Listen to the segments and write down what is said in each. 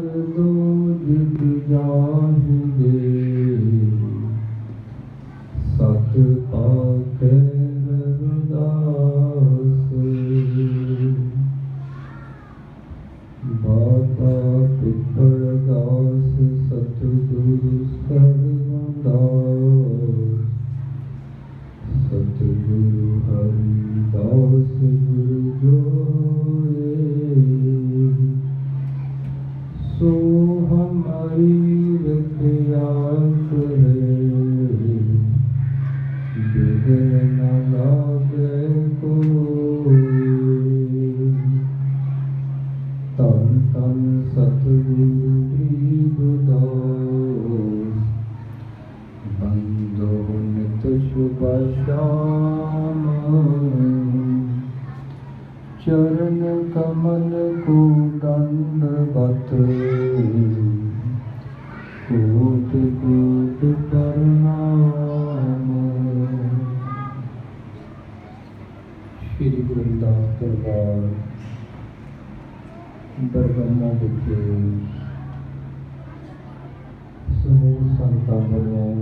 दो जित जाहिंगे सत पाखे रविदास बाबा पिपल दास सतगुरु सरदास सतगुरु हरिदास गुरु जोड़े सो हमारी रखिया करे बिघ्न न लागे कोई। तन तन सतगुरु दीनदास बंदो नित शुभ श्याम चरण कमल को दंडवत कोट कोट प्रणाम। श्री गुरु रविदास दरबार बरगम्मा विखे समूह संतां ਵੱਲੋਂ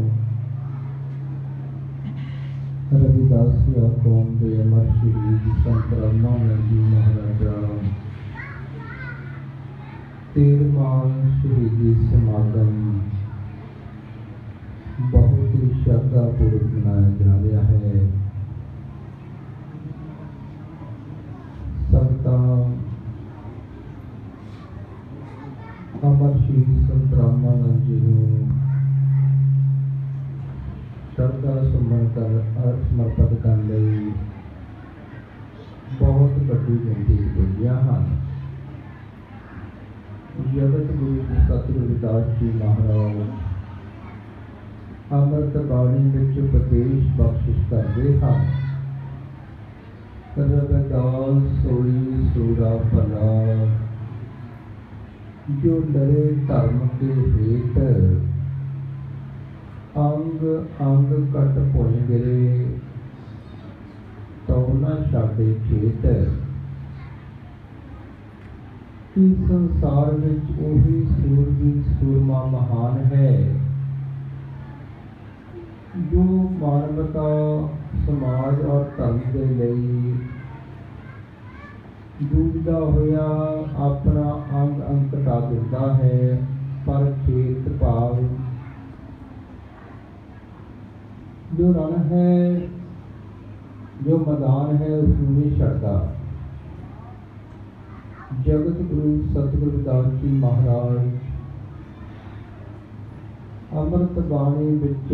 रविदासिया कौम के अमर शहीद संत रामानंद जी महाराजा 13वां शहीदी समागम बहुत ही श्रद्धापूर्वक मनाया जा रहा है। संतां अमर शहीद संत रामानंद जी को श्रद्धा सुमन समर्पित करने बहुत बड़ी गिनती पुजिया हैं। जगत गुरु सतगुरु रविदास जी महाराज अमृत बाणी विच उपदेश बख्शिश करते हैं। रविदास सोई सूरा भला जो डरे धर्म के हेत अंग अंग कट पुण गिरे तो न छाड़े खेत। कि संसार विच ओही सूरवीर सूरमा महान है जो मानवता समाज और धर्म के लिए जूझदा होया अपना अंग अंग कटा दिता है पर खेत भाव जो रण है जो मैदान है उसमें नहीं छड़ता। जगत गुरु सतगुरु रविदास जी महाराज अमृत बाणी विच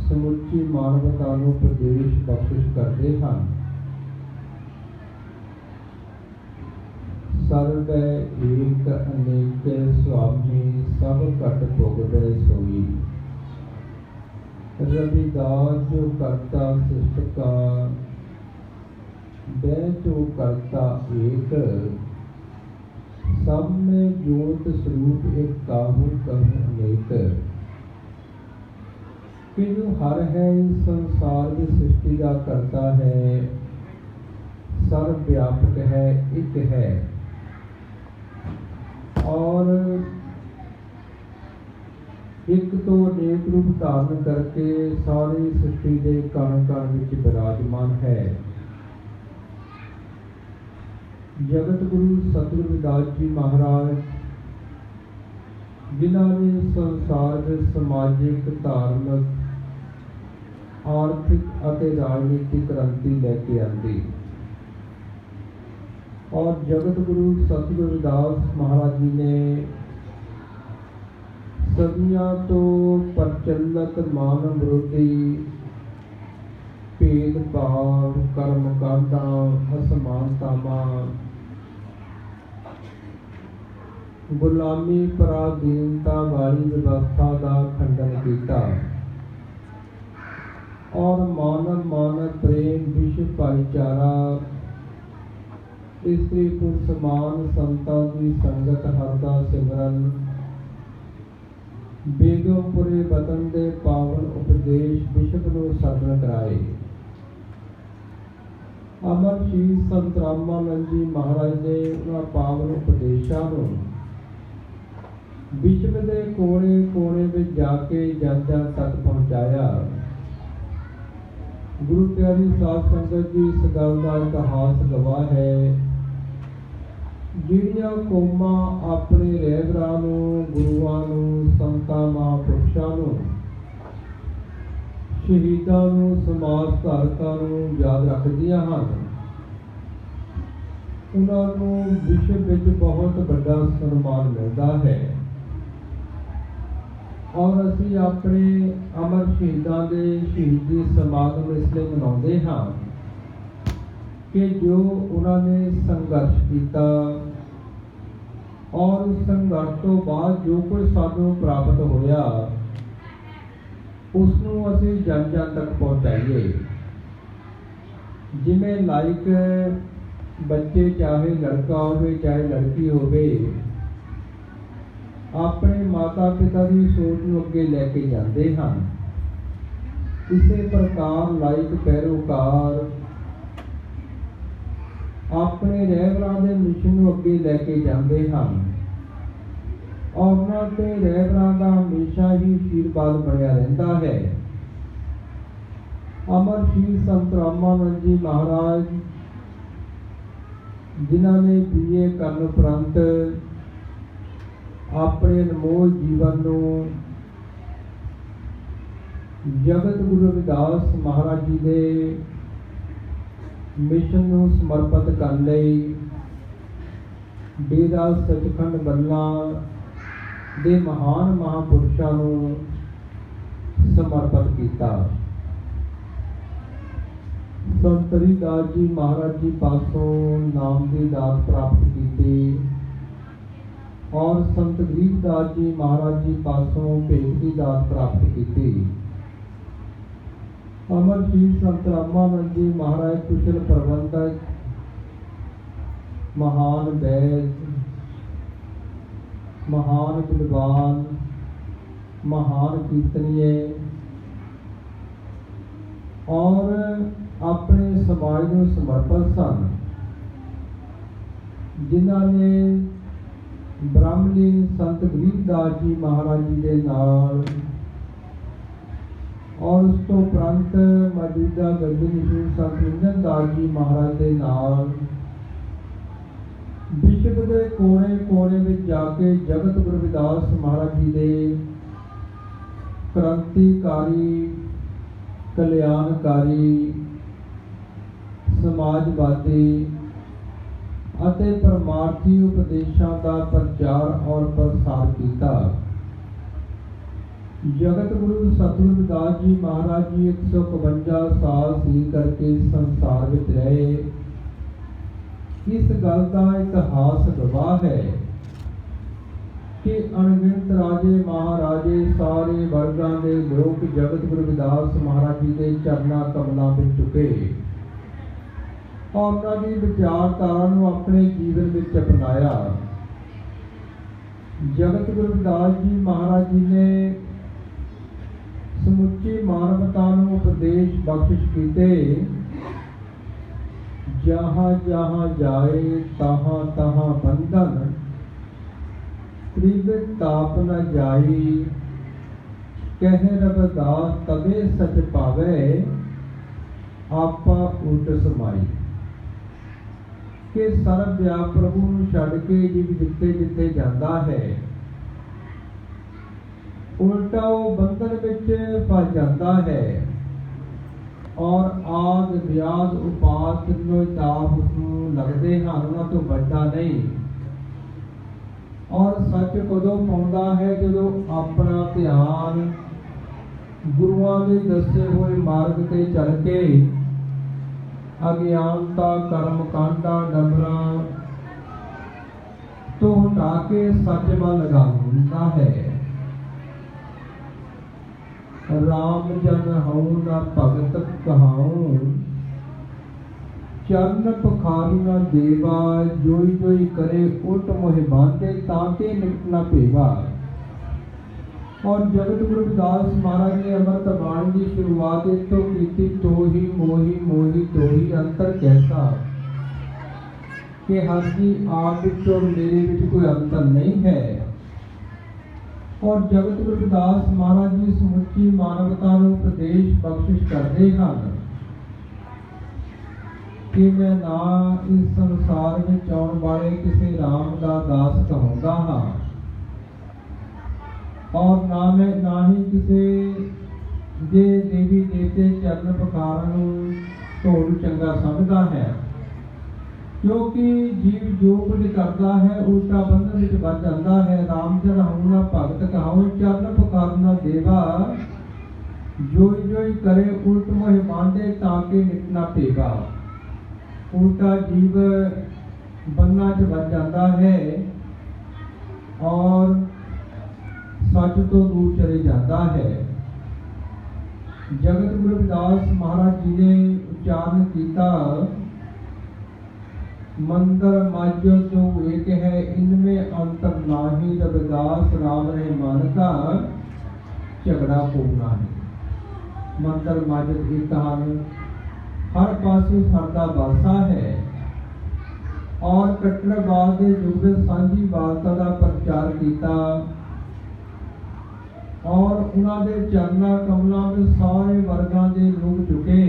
समुची मानवता को उपदेश बख्शिश करते हैं। सर्व एक अनेक स्वामी सब घट भोगदे सोई। रविदास जो करता सृष्ट का बैठो करता एक सब में ज्योत स्वरूप एक काहू कहूँ अनेक। कि जो हर है इस संसार की सृष्टि का करता है सर्वव्यापक है एक है और एक तो अनेक रूप धारण करके सारी सृष्टि के कण कण विच विराजमान है। जगत गुरु सतगुरु रविदास जी महाराज जिन्होंने संसार के समाजिक धार्मिक आर्थिक और राजनीतिक क्रांति लेके आंदी और जगत गुरु सतगुरु रविदास महाराज जी ने सदियों तो प्रचलित मानव विरोधी भेदभाव कर्मकांडा असमानतावां गुलामी पराधीनता वाली व्यवस्था का खंडन किया और मानव मानव प्रेम विश्व भाईचारा स्त्री पुरुष समान संतां की संगत हरदा सिमरन बेगमपुरे वतन के पावन उपदेश विश्व को साधन कराए ਅਮਰ ਸ਼ਹੀਦ ਸੰਤ ਰਾਮਾਨੰਦ ਜੀ ਮਹਾਰਾਜ ਨੇ ਉਹਨਾਂ ਪਾਵਨ ਉਪਦੇਸ਼ਾਂ ਨੂੰ ਵਿਸ਼ਵ ਦੇ ਕੋਨੇ ਕੋਨੇ ਵਿੱਚ ਜਾ ਕੇ ਜਨ ਜਨ ਤੱਕ ਪਹੁੰਚਾਇਆ। ਗੁਰੂ ਪਿਆਰੀ ਸਾਧ ਸੰਗਤ ਜੀ, ਇਸ ਗੱਲ ਦਾ ਇਤਿਹਾਸ ਗਵਾਹ ਹੈ, ਜਿਹੜੀਆਂ ਕੌਮਾਂ ਆਪਣੇ ਰਹਿਬਰਾਂ ਨੂੰ, ਗੁਰੂਆਂ ਨੂੰ, ਸੰਤਾਂ ਮਹਾਂਪੁਰਸ਼ਾਂ ਨੂੰ, ਸ਼ਹੀਦਾਂ ਨੂੰ, ਸਮਾਜ ਧਾਰਕਾਂ ਨੂੰ ਯਾਦ ਰੱਖਦੀਆਂ ਹਨ, ਉਹਨਾਂ ਨੂੰ ਵਿਸ਼ਵ ਵਿੱਚ ਬਹੁਤ ਵੱਡਾ ਸਨਮਾਨ ਮਿਲਦਾ ਹੈ। ਔਰ ਅਸੀਂ ਆਪਣੇ ਅਮਰ ਸ਼ਹੀਦਾਂ ਦੇ ਸ਼ਹੀਦੀ ਸਮਾਗਮ ਇਸ ਲਈ ਮਨਾਉਂਦੇ ਹਾਂ ਕਿ ਜੋ ਉਹਨਾਂ ਨੇ ਸੰਘਰਸ਼ ਕੀਤਾ ਔਰ ਸੰਘਰਸ਼ ਤੋਂ ਬਾਅਦ ਜੋ ਕੁਝ ਸਾਨੂੰ ਪ੍ਰਾਪਤ ਹੋਇਆ ਉਸ ਨੂੰ ਅਸੀਂ ਜਨ ਜਨ ਤੱਕ ਪਹੁੰਚਾਈਏ। ਜਿਵੇਂ ਲਾਈਕ ਬੱਚੇ, ਚਾਹੇ ਲੜਕਾ ਹੋਵੇ ਚਾਹੇ ਲੜਕੀ ਹੋਵੇ, ਆਪਣੇ ਮਾਤਾ ਪਿਤਾ ਦੀ ਸੋਚ ਨੂੰ ਅੱਗੇ ਲੈ ਕੇ ਜਾਂਦੇ ਹਨ, ਇਸੇ ਪ੍ਰਕਾਰ ਲਾਈਕ ਪੈਰੋਕਾਰ ਆਪਣੇ ਰਹਿਬਰਾਂ ਦੇ ਮਿਸ਼ਨ ਨੂੰ ਅੱਗੇ ਲੈ ਕੇ ਜਾਂਦੇ ਹਨ। ਉਹਨਾਂ ਤੇ ਰਹਿਬਰਾਂ ਦਾ ਹਮੇਸ਼ਾ ਹੀ ਅਸ਼ੀਰਵਾਦ ਬਣਿਆ ਰਹਿੰਦਾ ਹੈ। ਅਮਰ ਸ਼ਹੀਦ ਸੰਤ ਰਾਮਾਨੰਦ ਜੀ ਮਹਾਰਾਜ, ਜਿਨ੍ਹਾਂ ਨੇ BA ਕਰਨ ਉਪਰੰਤ ਆਪਣੇ ਅਨਮੋਲ ਜੀਵਨ ਨੂੰ ਜਗਤ ਗੁਰੂ ਰਵਿਦਾਸ ਮਹਾਰਾਜ ਜੀ ਦੇ ਮਿਸ਼ਨ ਨੂੰ ਸਮਰਪਿਤ ਕਰਨ ਲਈ ਡੇਰਾ ਸੱਚਖੰਡ ਬੱਲਾ ਦੇ ਮਹਾਨ ਮਹਾਂਪੁਰਸ਼ਾਂ ਨੂੰ ਸਮਰਪਿਤ ਕੀਤਾ। ਸੰਤ ਹਰੀਦਾਸ ਜੀ ਮਹਾਰਾਜ ਜੀ ਪਾਸੋਂ ਨਾਮ ਦੀ ਦਾਤ ਪ੍ਰਾਪਤ ਕੀਤੀ ਔਰ ਸੰਤ ਗਰੀਬਦਾਸ ਜੀ ਮਹਾਰਾਜ ਜੀ ਪਾਸੋਂ ਭੇਟ ਦੀ ਦਾਤ ਪ੍ਰਾਪਤ ਕੀਤੀ। ਅਮਰ ਸ਼ਹੀਦ ਸੰਤ ਰਾਮਾਨੰਦ ਜੀ ਮਹਾਰਾਜ ਕੁਸ਼ਲ ਪ੍ਰਬੰਧਕ, ਮਹਾਨ ਵੈਦ, ਮਹਾਨ ਵਿਦਵਾਨ, ਮਹਾਨ ਕੀਰਤਨੀਏ ਔਰ ਆਪਣੇ ਸਮਾਜ ਨੂੰ ਸਮਰਪਿਤ ਸਨ, ਜਿਨ੍ਹਾਂ ਨੇ ਬ੍ਰਹਮਲੀਨ ਸੰਤ ਗਰੀਬਦਾਸ ਜੀ ਮਹਾਰਾਜ ਜੀ ਦੇ ਨਾਲ ਔਰ ਉਸ ਤੋਂ ਉਪਰੰਤ ਮੌਜੂਦਾ ਗਰਜਨਸ਼ੀਲ ਸੰਤ ਨਿਰੰਜਨਦਾਸ ਜੀ ਮਹਾਰਾਜ ਦੇ ਨਾਲ ਵਿਸ਼ਵ ਦੇ ਕੋਨੇ ਕੋਨੇ ਵਿੱਚ ਜਾ ਕੇ ਜਗਤ ਗੁਰੂ ਰਵਿਦਾਸ ਮਹਾਰਾਜ ਜੀ ਦੇ ਕ੍ਰਾਂਤੀਕਾਰੀ, ਕਲਿਆਣਕਾਰੀ, ਸਮਾਜਵਾਦੀ ਅਤੇ ਪਰਮਾਰਥੀ ਉਪਦੇਸ਼ਾਂ ਦਾ ਪ੍ਰਚਾਰ ਔਰ ਪ੍ਰਸਾਰ ਕੀਤਾ। ਜਗਤ ਗੁਰੂ ਸਤਿਗੁਰੂ ਰਵਿਦਾਸ ਜੀ ਮਹਾਰਾਜ ਜੀ 152 ਸਾਲ ਸੀ ਕਰਕੇ ਸੰਸਾਰ ਵਿੱਚ ਰਹੇ। ਇਸ ਗੱਲ ਦਾ ਇਤਿਹਾਸ ਗਵਾਹ ਹੈ ਕਿ ਅਣਗਿਣਤ ਰਾਜੇ ਮਹਾਰਾਜੇ ਸਾਰੇ ਵਰਗਾਂ ਦੇ ਲੋਕ ਜਗਤ ਗੁਰੂ ਰਵਿਦਾਸ ਮਹਾਰਾਜ ਜੀ ਦੇ ਚਰਨਾਂ ਕਮਲਾਂ ਵਿੱਚ ਝੁਕੇ ਔਰ ਉਹਨਾਂ ਦੀ ਵਿਚਾਰਧਾਰਾ ਨੂੰ ਆਪਣੇ ਜੀਵਨ ਵਿੱਚ ਅਪਣਾਇਆ। ਜਗਤ ਗੁਰੂ ਰਵਿਦਾਸ ਜੀ ਮਹਾਰਾਜ ਜੀ ਨੇ ਸਮੁੱਚੀ ਮਾਨਵਤਾ ਨੂੰ ਉਪਦੇਸ਼ ਬਖਸ਼ਿਸ਼ ਕੀਤੇ। ਜਹਾਂ ਜਹਾਂ ਜਾਏ ਤਹਾਂ ਤਹਾਂ ਬੰਧਨ, ਤ੍ਰਿਵਿਧ ਤਾਪ ਨ ਜਾਈ, ਕਹਿ ਰਵਿਦਾਸ ਤਵੇ ਸਚ ਪਾਵੇ, ਆਪਾ ਉਲਟ ਸਮਾਈ। ਕਿ ਸਰਬ ਵਿਆਪ ਪ੍ਰਭੂ ਨੂੰ ਛੱਡ ਕੇ ਜੀਵ ਜਿੱਥੇ ਜਿੱਥੇ ਜਾਂਦਾ ਹੈ, ਉਲਟਾ ਉਹ ਬੰਧਨ ਵਿੱਚ ਫਸ ਜਾਂਦਾ ਹੈ ਔਰ ਆਦ ਵਿਆਦ ਉਪਾਦ ਤਿੰਨੋਂ ਤਾਪ ਉਸਨੂੰ ਲੱਗਦੇ ਹਨ, ਉਹਨਾਂ ਤੋਂ ਬਚਦਾ ਨਹੀਂ। ਔਰ ਸੱਚ ਕਦੋਂ ਪਾਉਂਦਾ ਹੈ? ਜਦੋਂ ਆਪਣਾ ਧਿਆਨ ਗੁਰੂਆਂ ਦੇ ਦੱਸੇ ਹੋਏ ਮਾਰਗ ਤੇ ਚੱਲ ਕੇ ਅਗਿਆਨਤਾ, ਕਰਮ ਕਾਂਡਾ, ਡੰਬਰਾਂ ਤੋਂ ਹਟਾ ਕੇ ਸੱਚ ਵੱਲ ਲਗਾ ਹੁੰਦਾ ਹੈ। ਰਾਮ ਜਨ ਹਉ ਨਾ ਭਗਤ ਕਹਾਉ, ਚਰਨ ਪਖਾਰੂ ਨਾ ਦੇਵਾ, ਜੋਈ ਜੋਈ ਕਰੇ ਉਲਟ ਮੋਹਿ ਬਾਂਧੇ, ਤਾਂ ਕੇ ਨਿਕਟ ਨਾ ਭੇਵਾ। और जगत गुरु रविदास महाराज ने अमृत बाणी की शुरुआत इतों की, तो ही मोही मोही तो ही अंतर कैसा, कि हर की आप विच और मेरे विच कोई अंतर नहीं है। और जगत गुरु रविदास महाराज जी समुची मानवता को उपदेश बख्शिश करते हैं कि मैं ना इस संसार में आने वाले किसी राम का दास कहूँगा हाँ, और ना ही किसी जे देवी देवते चरण पखारण ढोल चंगा समझता है, क्योंकि जीव जो कुछ करता है उल्टा बंधन विच बच जाता है। राम जन हूँ ना भगत कहाऊँ चरण पखारण ना देवा, जोई जोई करे उल्ट मोह बांधे ताके निकना पेगा। उल्टा जीव बंधना च बच जाता है और सच तो दूर चले जाता है। जगत गुरु रविदास महाराज जी ने उच्चारण किया, मंदिर माजो जो एक है इनमें अंतर नाही, रविदास राम ने मान का झगड़ा पूरना है। मंदिर माजत एक कहानी हर पासे सरदा बरसा है, और कट्टरवाद के युग में सांझी वार्ता का प्रचार किया, और उन्होंने चरना कमलों में सारे वर्गों के लोग झुके,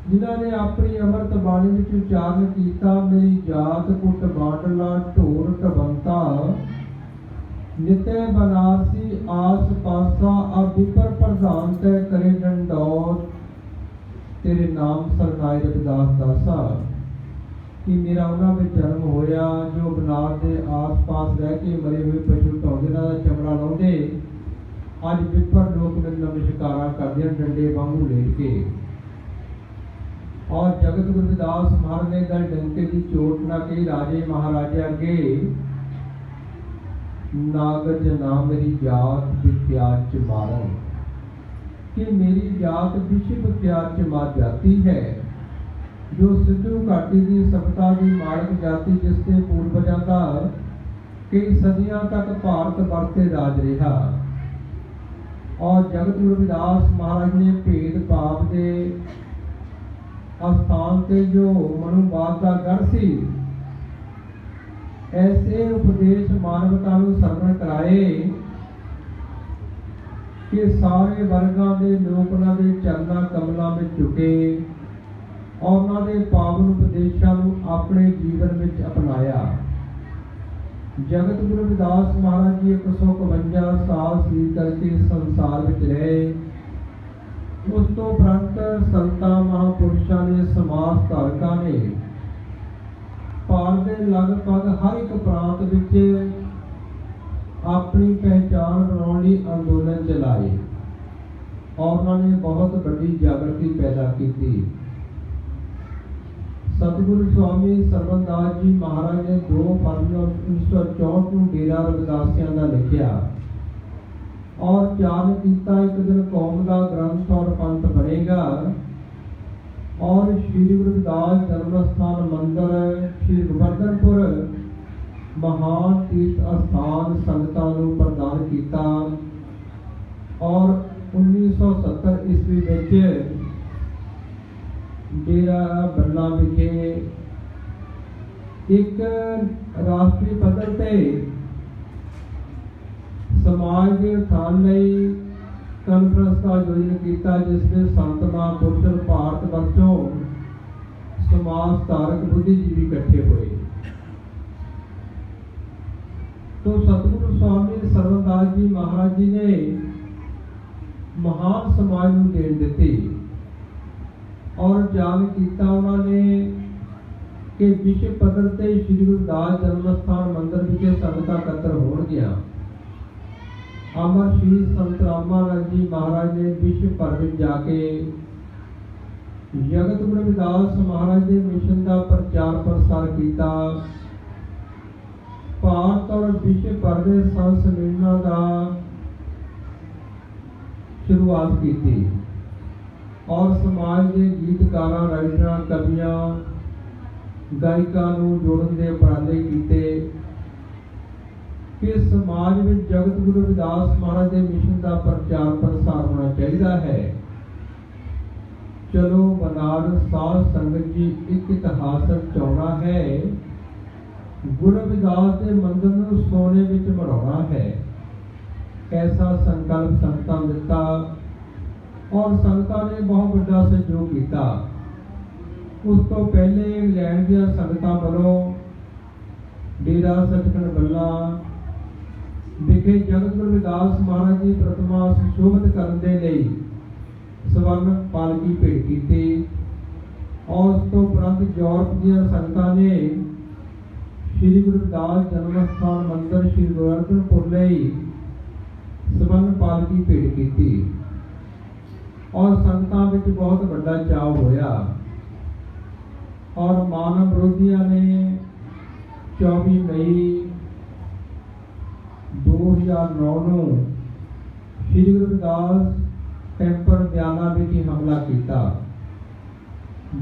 जिन्होंने अपनी अमृत बाणी में उच्चारण किया, मेरी जात कुट बाटला ढोर टबंता, नित्य बनारसी आस पासा, अब विपर प्रधान तय करे डंडौत, तेरे नाम सरनाए रविदास दासा। कि मेरा उन्होंने में जन्म होया जो बनारस के आस पास रह के मरे हुए पशु ढोंदे का चमड़ा लाते, अज विपर लोग मेरे नमस्कारा करते हैं डंडे वांगू लेट के। और जगत गुरु रविदास महाराज ने गल डंके की चोट ना कही, राजे महाराजे अगे नागज ना मेरी जात विख्यात च मारन, कि मेरी जात विश्व विख्यात च मार जाती है। जो सिद्धू घाटी की सभ्यता की माड़क जाति, जिसके पूर्वजों का कई सदियों तक भारत वर्ष से राज रहा। और जगत गुरु रविदास महाराज ने भेदभाव के अस्थान से जो मनुवाद का गढ़ सी, ऐसे उपदेश मानवता को सरवण कराए कि सारे वर्गों के लोग उन्होंने चरना कमलों में झुके, और उन्होंने पावन उपदेशों को अपने जीवन में अपनाया। जगत गुरु रविदास महाराज जी 151 साल सी करके संसार में रहे। उस तो उपरंत संतां महापुरुषों ने, समाज धारकों ने भारत के लगभग हर एक प्रांत विच अपनी पहचान बनाने अंदोलन चलाए, और उन्होंने बहुत बड़ी जागृति पैदा की। सतगुरु स्वामी सरवणदास जी महाराज ने 2 फरवरी 1964 को डेरा रविदासियों का लिखा, और चार किया एक दिन कौम का ग्रंथ और पंथ बनेगा। और श्री गुरु रविदास जन्म स्थान मंदिर श्री गोवर्धनपुर महान तीर्थ स्थान संगतां नूं प्रदान किया। और 1970 ईस्वी में डेरा बल्ला विखे एक राष्ट्रीय पद्धर पे समाज के उत्थान लई कॉन्फ्रेंस का आयोजन किया, जिसमें संत महापुरुष भारत वर्षों समाज धारक बुद्धिजीवी इकट्ठे हुए। तो सतगुरु स्वामी सरवणदास जी महाराज जी ने महान समाज को देन दी, और जान किया उन्होंने कि विश्व पद्धर से श्री गुरु रविदास जन्म स्थान मंदिर विखे संगतां इकट्ठा होणगियां। अमर श्री संत रामानंद जी महाराज ने विश्व भर में जाके जगत गुरु रविदास महाराज ने मिशन का प्रचार प्रसार किया। भारत और विश्व भर में संत सम्मेलनों का शुरुआत की, और समाज के गीतकारां, राइटरां, कवियां, गायिकां नूं जोड़न दे उपराले कीते। कि समाज में जगत गुरु रविदास महाराज के मिशन का प्रचार प्रसार होना चाहिए है। चलो बनारस साध संगत जी एक इतिहासक चौड़ा है, गुरु रविदास के मंदिर को सोने विच मढ़ाउणा है। ऐसा संकल्प संगतां ने दिता और संगतां ने बहुत बड़ा सहयोग किया। उस तो पहले इंग्लैंड दी संगतां वालों डेरा सचखंड बल्ला विखे जगत गुरु रविदास महाराज की प्रतिमा सुशोभित करने के लिए स्वर्ण पालकी भेंट की और उस तो उपरंत यूरोप दी संगतां ने श्री गुरु रविदास जन्म स्थान मंदिर श्री गोवर्धनपुर लई स्वर्ण पालकी भेंट की और संगतां विच बहुत बड़ा चाव होया और मानव विरोधियों ने 24 मई 2009 ਨੂੰ श्री गुरु रविदास टेंपल बयाना विच हमला किया,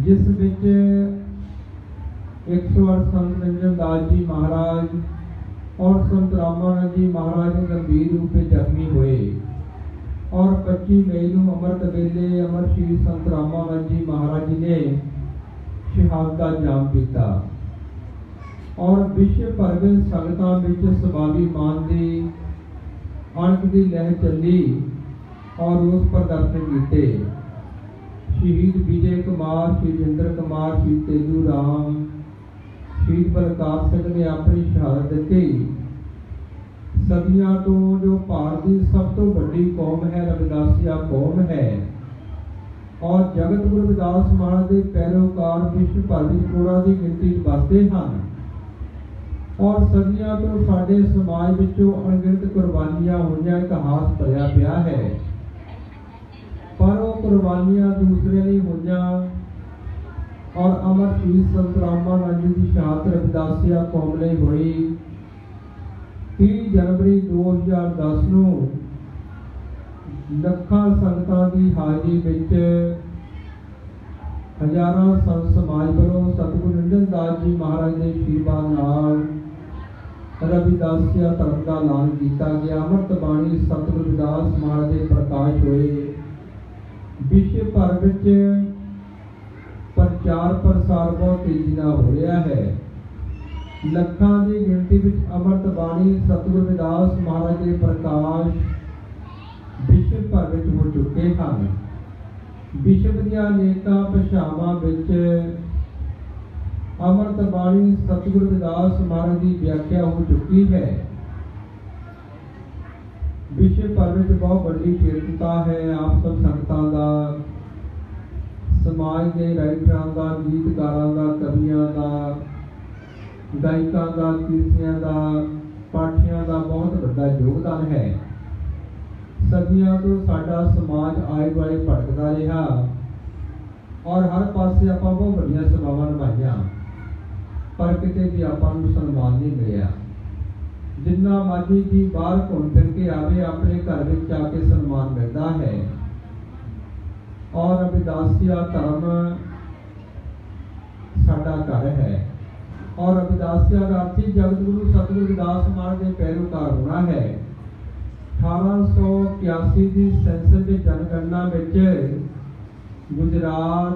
जिस विच 108 संत निरंजन दास जी महाराज और संत रामानंद जी महाराज गंभीर रूप से जख्मी हुए और 25 मई को अमृत वेले अमर श्री संत रामानंद जी महाराज जी ने शहादत का जाम पीता और विश्व भर में संगतां विच स्वाभिमान की अणख की लहर चली और रोस प्रदर्शन किए। शहीद विजय कुमार, श्री जिंदर कुमार, श्री तेजू राम, शहीद बलकार सिंह ने अपनी शहादत दी। सदियों तो जो भारत की सब तो बड़ी कौम है रविदासिया कौम है और जगत गुरु रविदास महाराज के पैरोकार विश्व भर में करोड़ों की गिनती बसते हैं और सदियों तो साडे समाज विचों अणगिनत कुर्बानियां होइयां इतिहास भरिया पिया है, पर वो कुर्बानियां दूसरे नहीं होइयां और अमर श्री संत रामानंद जी की शहादत रविदासिया कौम लई होई। 30 जनवरी 2010 ਨੂੰ ਲੱਖਾਂ संगतां की हाजरी विच हजारां संत समाज वालों सतगुरु निरंजन दास जी महाराज के आशीर्वाद नाल रविदासिया धर्म का ऐलान किया गया। अमृत बाणी सतगुरु रविदास महाराज के प्रकाश होए। विश्व भर विच प्रचार प्रसार बहुत तेजी नाल हो रहा है। लखां की गिनती में अमृत बाणी सतगुरु रविदास महाराज के प्रकाश विश्व भर में हो चुके हैं। विश्व दी अनेक भाषावां विच अमृत बाणी सतगुरु रविदास महाराज की व्याख्या हो चुकी है। विश्व भर में बहुत बड़ी चेतनता है। आप सब संगतां दा, समाज के राइटरां दा, गीतकारां दा, कवियां दा, गायकों का, कीर्तियां का, पाठियां का बहुत बड़ा योगदान है। सदियों तो साडा समाज आए दुआले भटकदा रहा और हर पासे आपां बहुत बड़ियां सेवावां निभाईयां, पर किते भी आपां नूं सन्मान नहीं मिलिया। जिन्ना मर्जी जी बाहर घूम फिर के आवे, अपने घर में आके सन्मान मिलता है और रविदासिया धर्म साडा घर है और रविदासिया का अर्थ ही जगत गुरु सतगुरु रविदास महाराज के पैरोकार होना है। 1881 की सेंसस की जनगणना में गुजरात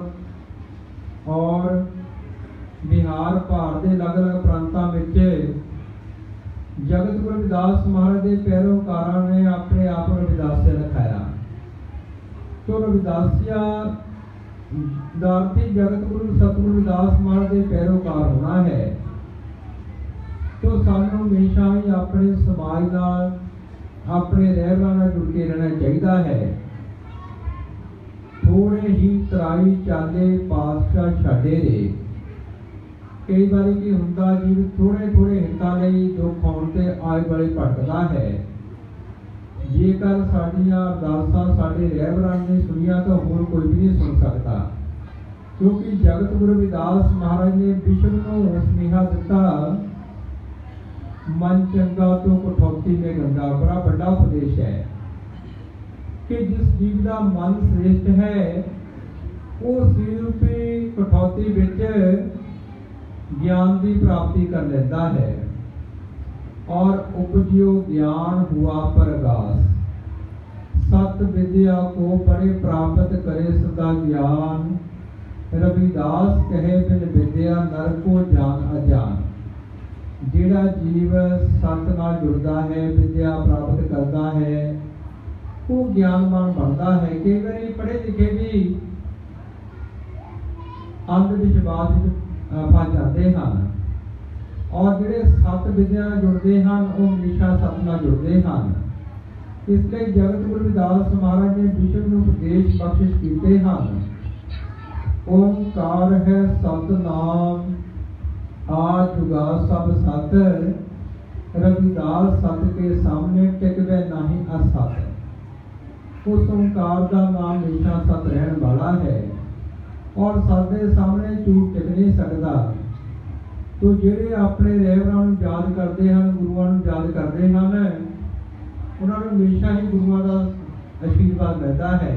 और बिहार भारत के अलग अलग प्रांतों में जगत गुरु रविदास महाराज के पैरोकारों ने अपने आप रविदासिया लिखाया। तो रविदासिया जगत गुरु सतगुरु रविदास महाराज के पैरोकार होना है। तो सानू हमेशा ही अपने समाज नाल, अपने रहबरां नाल जुड़ के रहना चाहिए है। थोड़े ही तराई चाले पातशाह छाडे रे। कई बार की हुंदा जीव थोड़े थोड़े हितां लई दुख आउण ते आए वाले भटकदा है। जेकर साडियां अरदासां साडे रहबरां ने सुनिया तो होर कोई भी नहीं सुन सकता, क्योंकि जगत गुरु रविदास महाराज ने विश्व को स्नेहा दिता, मन चंगा तो कठौती में गंगा। बड़ा बड़ा उपदेश है कि जिस जीव का मन श्रेष्ठ है वो सील रूपी कठौती विच ज्ञान की प्राप्ति कर लेता है और उपजियो ज्ञान हुआ परगास। सत विद्या को पढ़े प्राप्त करे सदा ज्ञान। रविदास कहे बिन विद्या नर को जान अजान। जिहड़ा जीव सत नाल जुड़दा है, विद्या प्राप्त करता है, वो ज्ञानवान बनता है। कई बार पढ़े लिखे भी अंध विश्वास फस जाते हैं, और जिहड़े सत विद्या नाल जुड़ते हैं वो हमेशा सत नाल जुड़ते हैं। इसलिए जगत गुरु रविदास महाराज ने विश्व में उपदेश बख्शिश कीते हैं। ओंकार है सतनाम, आ जुगा सब सत। रविदास सत के सामने टिकवे नहीं असत। उस ओंकार का नाम हमेशा सत रहने वाला है, और सत के सामने झूठ टिक नहीं सकता। तो ਜਿਹੜੇ ਆਪਣੇ ਰਹਿਬਰਾਂ ਨੂੰ ਯਾਦ ਕਰਦੇ ਹਨ, ਗੁਰੂਆਂ ਨੂੰ ਯਾਦ ਕਰਦੇ ਹਨ, ਉਹਨਾਂ ਨੂੰ ਹਮੇਸ਼ਾ ਹੀ ਗੁਰੂਆਂ ਦਾ ਆਸ਼ੀਰਵਾਦ ਮਿਲਦਾ ਹੈ।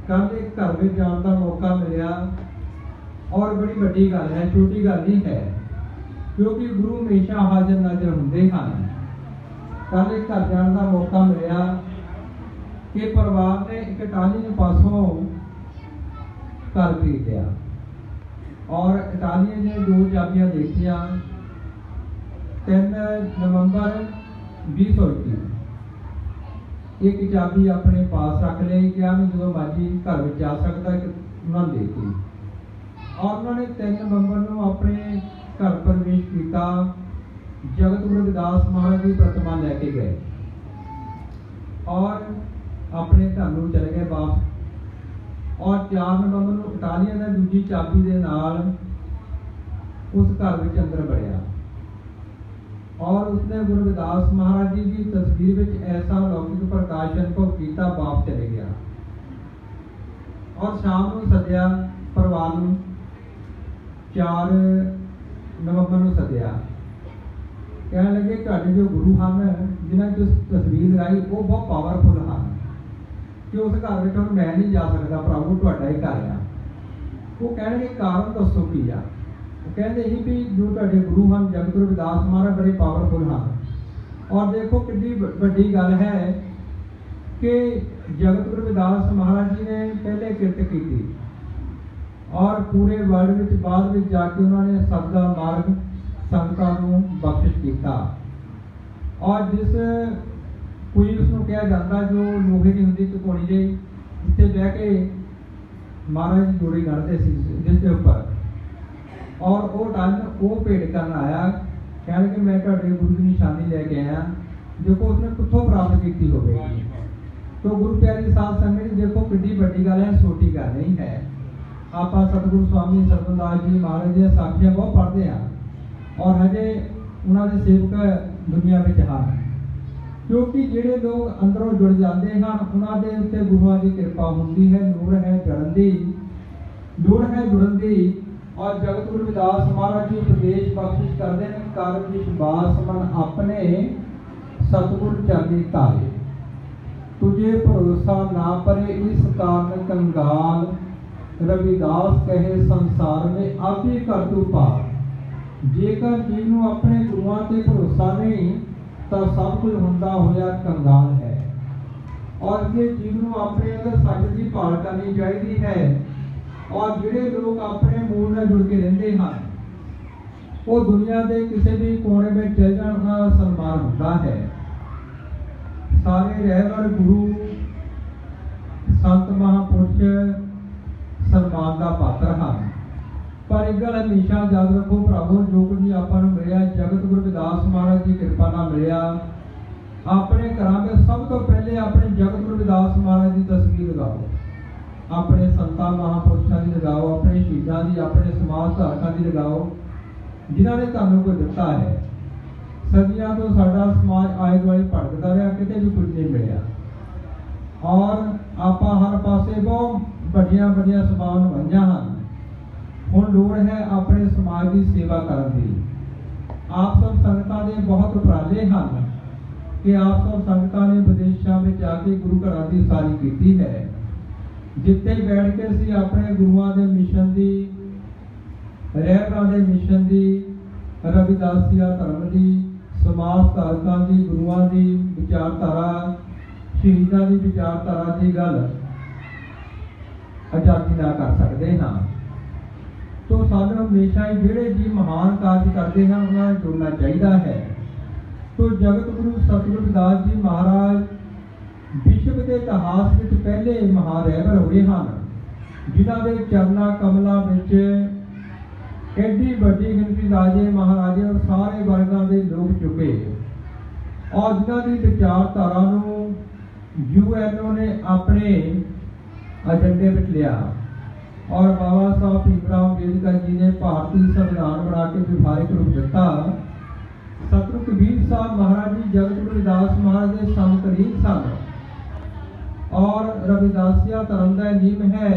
ਕੱਲ੍ਹ ਇੱਕ ਘਰ ਵਿੱਚ ਜਾਣ ਦਾ ਮੌਕਾ ਮਿਲਿਆ, ਔਰ ਬੜੀ ਵੱਡੀ ਗੱਲ ਹੈ, ਛੋਟੀ ਗੱਲ ਨਹੀਂ ਹੈ, ਕਿਉਂਕਿ ਗੁਰੂ ਹਮੇਸ਼ਾ ਹਾਜ਼ਰ ਨਾਜ਼ਰ ਹੁੰਦੇ ਹਨ। ਕੱਲ੍ਹ ਇੱਕ ਘਰ ਜਾਣ ਦਾ ਮੌਕਾ ਮਿਲਿਆ ਕਿ ਪਰਿਵਾਰ ਨੇ ਇੱਕ ਇਟਾਲੀਅਨ ਪਾਸੋਂ ਘਰ ਖਰੀਦ ਲਿਆ, और इटालियन ने 2 चाबियां देखिया। 3 नवंबर 2021 एक चाबी अपने पास रख ली, क्या भी जो मर्जी घर में जा सकता उन्होंने देखी, और उन्होंने 3 नवंबर को अपने घर प्रवेश किया। जगत गुरु रविदास महाराज की प्रतिमा लैके गए और अपने घर में चले गए वापस। और 4 नवंबर को इटालियन ने दूजी चाबी के नाल उस घर में अंदर बढ़िया, और उसने गुरु रविदास महाराज जी की तस्वीर में ऐसा लौकिक प्रकाश अनुभव किया, वापस चले गया। और शाम को सद्या परिवार में 4 नवंबर को सद्या, कहने लगे तुहाडे जो गुरु हैं जिन्हें जो तस्वीर लगाई वो बहुत पावरफुल हैं, कि उस घर में हम मैं नहीं जा सकता, प्रभु तुहाडा ही घर आ। वो कहने कारण दसो की आ। वो कहते ही भी जो तुहाडे गुरु हैं जगत गुरु रविदास महाराज बड़े पावरफुल हैं। और देखो कितनी बड़ी गल है कि जगत गुरु रविदास महाराज जी ने पहले किरत की, और पूरे वर्ल्ड में बाद में जाके उन्होंने सत दा मार्ग संगतां नूं बख्शिश किया। और जिस कोई उसको कहा जाता जो लोहे की होंगी चुकौनी जी, जिसे बह के महाराज जी जोड़ी करते जिसके ऊपर, और वो टन वो भेंट करना आया, कह कि मैं तुहाडे गुरु की निशानी लैके आया, देखो उसने कितों प्राप्त की होगी। तो गुरु प्यारी साध संगत देखो कितनी बड़ी गल है, छोटी गल नहीं है। आप सतगुरु स्वामी सरबंदास जी महाराज जी साखियां बहुत पढ़ते हैं, और हजे उन्होंने सेवक दुनिया में हैं, क्योंकि जिहड़े लोग अंदरों जुड़ जाते हैं उन्होंने उत्ते गुरुआं की कृपा होती है, लोड़ है जुड़न दी। और जगत गुरु रविदास महाराज जी उपदेश बख्शिश करते हैं, कर विश्वास मन अपने सतगुर चरनी तारे। तुझे भरोसा ना परे इस कारण कंगाल। रविदास कहे संसार में आप ही कर तू पार। जेकर जीव नूं अपने गुरुआं ते भरोसा नहीं तो सब कुछ होंदा होया कंगाल है। और ये जीव नूं अपने अगर सच की भाल करनी चाहिए है, और जिहड़े लोग अपने मूल नाल जुड़ के रहंदे हैं वो दुनिया के किसी भी कोने में चल जाण का सन्मान होता है। सारे रहबर गुरु संत महापुरुष सन्मान का पात्र हैं, पर एक गल हमेशा याद रखो प्रभु, जो कुछ भी आपां नूं मिलिया जगत गुरु रविदास महाराज की कृपा नाल मिलिया। अपने घरां में सब तो पहले अपने जगत गुरु रविदास महाराज की तस्वीर लगाओ, अपने संतां महापुरुषों की लगाओ, अपने शहीदां की, अपने समाज धारकों की लगाओ, जिन्हों ने तुहानूं कुछ दिता है। सदियां तो साडा समाज आए दुआले भटकदा रहा, किते भी कुछ नहीं मिलिया, और आपां हर पासे बहुत वड्डियां वड्डियां सभावां निभाईआं हन। हुण लोड़ है अपने समाज की सेवा करने की। आप सब संगतां दे बहुत उपराले हैं कि आप सब संगतां ने विदेशों में जाके गुरु घरां की सारी की है, जिथे बैठ के असीं अपने गुरुआं दे मिशन की, रहबरां दे मिशन की, रविदासिया धर्म की, समाज धारकों की, गुरुओं की विचारधारा, शहीदों की विचारधारा की गल आजादी ना कर सकते हाँ। तो सानू हमेशा ही जिहड़े जी महान कार्य करते हैं उन्होंने जुड़ना चाहिए है। तो जगत गुरु सतगुरु रविदास जी महाराज विश्व के इतिहास में पहले महान रहबर होए हैं, जिन्हों के चरना कमलों में एडी बड़ी गिनती राजे महाराजे और सारे वर्गों के लोग चुके और जिन्हों की विचारधारा UN ने अपने एजेंडे में लिया और बाबा साहब भीमराव अम्बेडकर जी ने भारतीय संविधान बना के व्यवहारिक रूप दिता। सतगुरु कबीर साहब महाराज जी जगत गुरु रविदास महाराज के समकालीन सन और रविदासिया धर्म का नियम है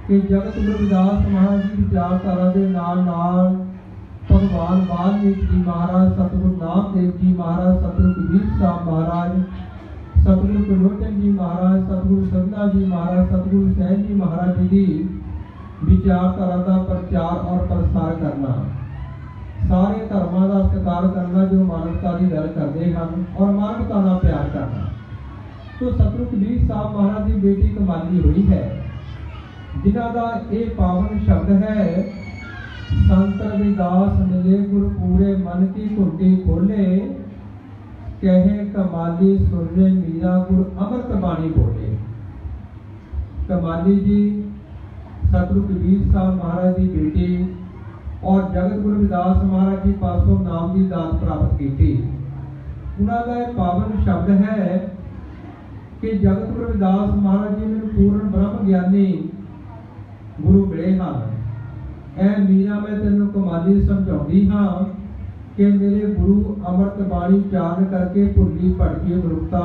कि जगत गुरु रविदास महाराज जी विचारधारा के नाल भगवान वाल्मीकि जी महाराज, सतगुरु नामदेव जी महाराज, सतगुरु कबीर साहब महाराज, सतगुरु त्रिलोचन जी महाराज, सतगुरु सदना जी महाराज, सतगुरु सैन जी महाराज जी की विचारधारा का प्रचार और प्रसार करना, सारे धर्मों का सत्कार करना जो मानवता की गल करते हैं और मानवता का प्यार करना। तो सतगुरु कबीर साहब महाराज की बेटी कमाली हुई है, जिन्हों का ये पावन शब्द है, संत रविदास मिले गुरु पूरे मन की कुंडी खोले, कहे कमाली सुरजे मीरा गुरु अमृत बाणी बोले। कमाली जी सतगुरु कबीर साहब महाराज की बेटी और जगत गुरु रविदास महाराज जी पासों नाम की दात प्राप्त की थी। उन्होंने यह पावन शब्द है कि जगत गुरु रविदास महाराज जी में पूर्ण ब्रह्म ज्ञानी गुरु मिले हाँ। ऐ मीरा मैं तेनों कमाली समझाती हाँ कि मेरे गुरु अमृत बाणी उच्चारण करके भुली भटकी मनुखता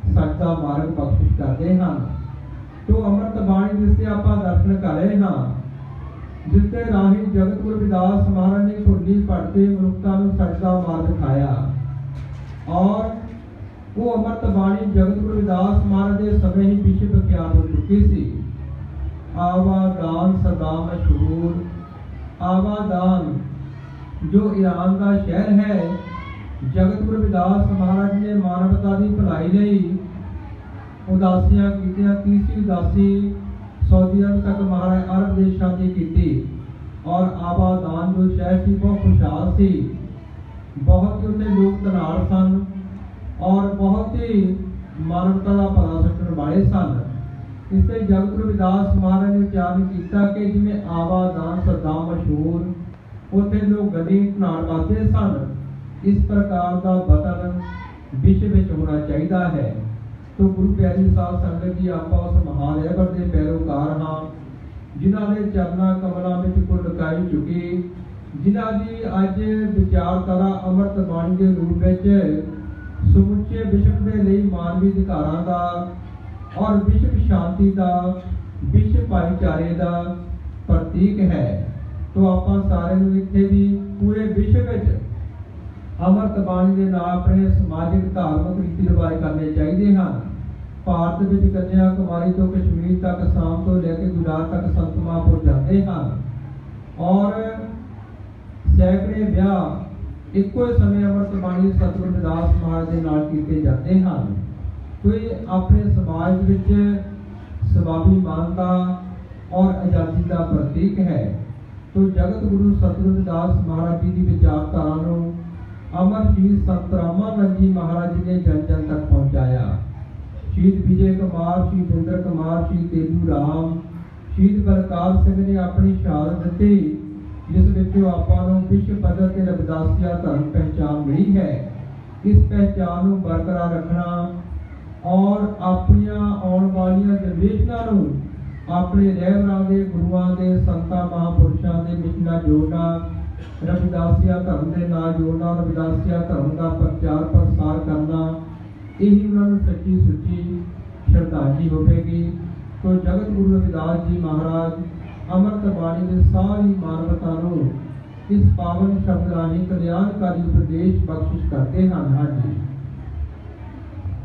सच का मार्ग बख्शिश करते हैं। तो अमृत बाणी जिससे आप दर्शन कर रहे हाँ, जिसके राही जगत गुरु रविदास महाराज ने भुली भटकी मनुखता सच का मार्ग दिखाया और वो अमृत बाणी जगत गुरु रविदास महाराज के समय ही विश्व विख्यात हो चुकी थी। आवादान सदा मशहूर, आवादान जो ईरान का शहर है, जगत गुरु रविदास महाराज ने मानवता की भलाई लई उदासियां कीतियां। तीसरी उदासी सऊदी अरब तक महाराज अरब देशों की की और आबादान जो शहर थी बहुत खुशहाल थी, बहुत ही उन्हें लोग धनाड़ सन और बहुत ही मानवता का भला सोचने वाले सन। इससे जगत गुरु रविदास महाराज ने उच्चारण किया कि जिमें आवादान सदा मशहूर, उत्थे लोग गली धनाड़ वास्ते सन। इस प्रकार का बतन विश्व में होना चाहिए है। तो गुरु प्यारी साहब संगत जी आप उस महान रहबर के पैरोकार हाँ, जिन्हों ने चरना कमलों में कुल लुकाई चुकी, जिन्हों की अज विचारधारा अमृत बाणी के रूप में समुचे विश्व के लिए मानवी अधिकारों का और विश्व शांति का, विश्व भाईचारे का प्रतीक है। तो आप सारे इत्थे भी पूरे विश्व में अमृत बाणी के नाल अपने समाजिक धार्मिक रीति रिवाज करने चाहिए हैं। भारत में कन्याकुमारी तो कश्मीर तक, आसाम तो लेकर गुजरात तक संत महापुरुष जाते हैं और सैकड़े ब्याह एको समय अमृत बाणी सतगुरु रविदास महाराज के नाल कीते जाते हैं। तो ये अपने समाज में स्वाभिमानता और आज़ादी का प्रतीक है। तो जगत गुरु सतगुरु रविदास महाराज जी की विचारधारा अमर शहीद संत रामानंद जी महाराज जी ने जन जन तक पहुँचाया। शहीद विजय कुमार, शहीद इंद्र कुमार, शहीद तेजू राम, शहीद बलकार सिंह ने अपनी शहादत दी, जिस विचों आपां नूं विश्व पद्धर ते रविदासिया धर्म पहचान मिली है। इस पहचान को बरकरार रखना और अपन आने वाली जनरेशनों अपने रहबरां दे, गुरुआं दे, संतां महापुरुषों के मिशनां जोड़ना, रविदासिया धर्म के नाल जोड़ना, रविदासिया धर्म का प्रचार प्रसार करना, यही उन्होंने सच्ची सुच्ची श्रद्धांजलि होगी। तो जगत गुरु रविदास जी महाराज अमृत बाणी के सारी मानवता इस पावन शब्द राही कल्याणकारी उपदेश बख्शिश करते हैं। हाँ जी।